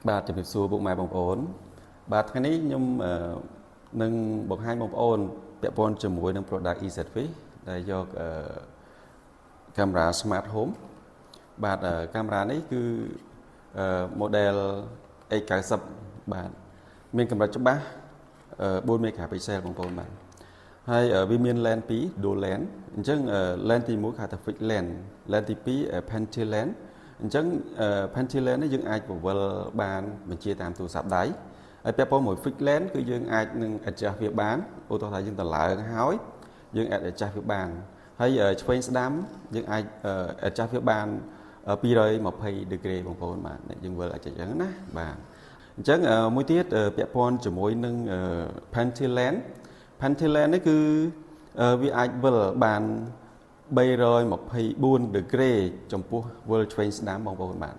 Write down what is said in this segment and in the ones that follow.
បាទជំរាបសួរពុកម៉ែបងប្អូនបាទថ្ងៃនេះខ្ញុំនឹងបង្ហាញបងប្អូនពាក់ព័ន្ធជាមួយនឹង product EZFish ដែលយកកាមេរ៉ា Smart Home បាទកាមេរ៉ានេះគឺ model X90 បាទមានកម្រិតច្បាស់4 megapixel បងប្អូនបាទហើយវាមាន lens 2 dual lens អញ្ចឹង lens ទី1គេហៅថា fixed lens lens ទី2 pencil lens អញ្ចឹង pencil lens នេះយើងអាចពវល់បានបញ្ជាតាមទូរស័ព្ទដៃហើយពាក់ព័ន្ធមួយ fixed lens គឺយើងអាចនឹង adjust វាបានឧទាហរណ៍ថាយើងទៅឡើងហើយយើងអាច adjust វាបានហើយឆ្វេងស្ដាំយើងអាច adjust វាបាន220 degree បងប្អូនបាទយើងវិលអាចអញ្ចឹងណាបាទអញ្ចឹងមួយទៀតពាក់ព័ន្ធជាមួយនឹង pencil lens នេះគឺវាអាចវិលបាន324 degree ចំពោះវិលឆ្វេងស្ដាំបងប្អូនបាទ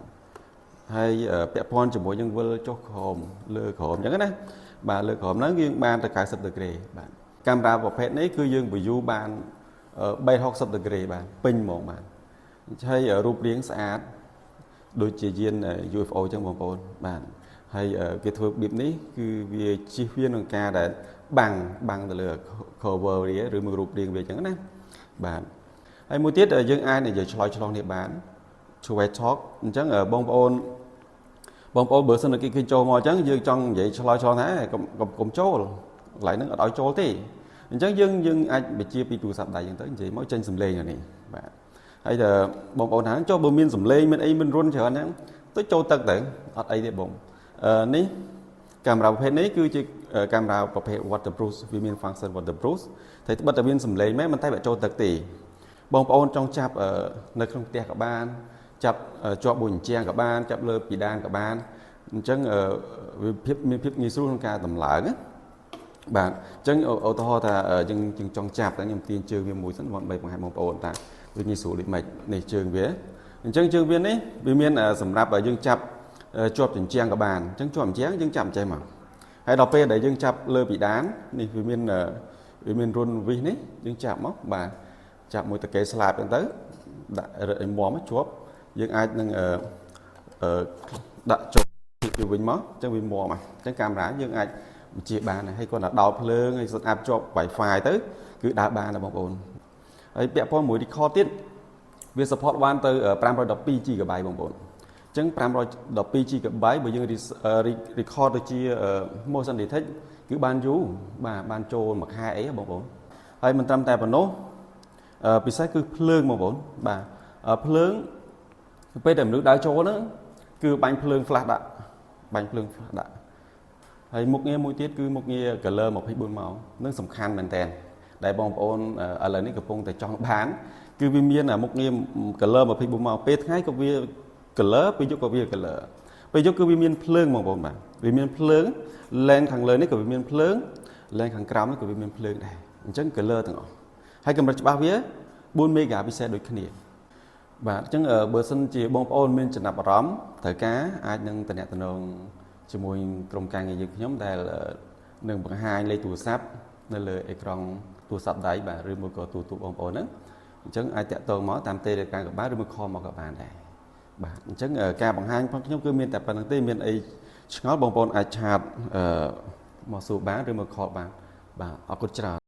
ហើយពាក់ព័ន្ធជាមួយនឹងវិលចុះក្រោមលើក្រោមអញ្ចឹងណាបាទលើក្រោមហ្នឹងយើងបានទៅ90 degree បាទកាមេរ៉ាប្រភេទនេះគឺយើង view បាន360 degree បាទពេញហ្មងបាទហើយរូបរាងស្អាតដូចជាយាន UFO អញ្ចឹងបងប្អូនបាទហើយគេធ្វើរបៀបនេះគឺវាជិះវានឹងការដែលបាំងទៅលើ cover វាឬមួយរូបរាងវាអញ្ចឹងណាបាទហើយមួយទៀតយើងអាចនិយាយឆ្លើយឆ្លងនេះបាន True Talk អញ្ចឹងបងប្អូនបើសិនគេចូលមកអញ្ចឹងយើងចង់និយាយឆ្លើយឆ្លងថាកុំចូលកន្លែងហ្នឹងអត់ឲ្យចូលទេអញ្ចឹងយើងអាចបញ្ជាពីទូរស័ព្ទដៃអញ្ចឹងទៅនិយាយមកចេញសំឡេងអានេះបាទហើយបងប្អូនថាចូលបើមានសំឡេងមានអីមានរុនច្រើនហ្នឹងទៅចូលទឹកទៅអត់អីទេបងនេះកាមេរ៉ាប្រភេទនេះគឺជាកាមេរ៉ាប្រភេទ waterproof វាមាន function waterproof តែត្បិតតែមានសំឡេងមែនមិនតែវាចូលទឹកទេបងប្អូនចង់ចាប់នៅក្នុងផ្ទះក៏បានចាប់ជាប់មួយអញ្ចាំងក៏បានចាប់លើពីដានក៏បានអញ្ចឹងវាមានភាពងាយស្រួលក្នុងការតម្លើងណាបាទអញ្ចឹងឧទាហរណ៍ថាយើងចង់ចាប់តែខ្ញុំទាញជើងវាមួយសិនដើម្បីបង្ហាញបងប្អូនថាវាងាយស្រួលដូចម៉េចនេះជើងវាអញ្ចឹងជើងវានេះវាមានសម្រាប់យើងចាប់ជាប់ជញ្ជាំងក៏បានអញ្ចឹងជាប់ជញ្ជាំងយើងចាប់ចេះមកហើយដល់ពេលដែលយើងចាប់លើពីដាននេះវាមានរុនវិសនេះយើងចាប់មកបាទចាប់មួយតកេស្លាបហ្នឹងទៅដាក់រឹតឲ្យមាំជាប់យើងអាចនឹងដាក់ចូលពីវិញមកអញ្ចឹងវាមាំអញ្ចឹងកាមេរ៉ាយើងអាចបញ្ជាបានហើយគាត់ដល់ដោតភ្លើងហើយសិតអាប់ជាប់ Wi-Fi ទៅគឺដើរបានដែរបងប្អូនហើយពាក់ព័ន្ធមួយ record ទៀតវា support បានទៅ512 GB បងប្អូនអញ្ចឹង512 GB បើយើង record ទៅជា motion detect គឺបានយូរបាទបានចូលមួយខែអីបងប្អូនហើយមិនត្រឹមតែប៉ុណ្ណោះពិសេសគឺភ្លើងបងប្អូនបាទភ្លើងពេលដែលមនុស្សដើរចូលហ្នឹងគឺបាញ់ភ្លើង flash ដាក់ហើយមុខងារមួយទៀតគឺមុខងារ color 24 ម៉ោងនឹងសំខាន់មែនតើដែលបងប្អូនឥឡូវនេះកំពុងតែចង់បានគឺវាមានមុខងារ color 24 ម៉ោងពេលថ្ងៃក៏វា color ពេលយប់ក៏វា color ពេលយប់គឺវាមានភ្លើងបងប្អូនបាទវាមានភ្លើង lens ខាងលើនេះក៏វាមានភ្លើង lens ខាងក្រោមនេះក៏វាមានភ្លើងដែរអញ្ចឹង color ទាំងអស់ហើយកម្រិតច្បាស់វា4 megapixel ដូចគ្នាបាទអញ្ចឹងបើសិនជាបងប្អូនមានចំណាប់អារម្មណ៍ត្រូវការអាចនឹងតំណែងជាមួយក្រុមការងារយើងខ្ញុំដែលនឹងបង្ហាញលេខទូរស័ព្ទនៅលើអេក្រង់ទូរស័ព្ទដៃបាទឬមួយក៏ទូរទស្សន៍បងប្អូនហ្នឹងអញ្ចឹងអាចតាក់ទងមកតាម Telegram ក៏បានឬមួយ call មកក៏បានដែរបាទអញ្ចឹងការបង្ហាញផងខ្ញុំគឺមានតែប៉ុណ្្នឹងទេមានអីឆ្ងល់បងប្អូនអាចឆាតមកសួរបានឬមក call បានបាទអរគុណច្រើន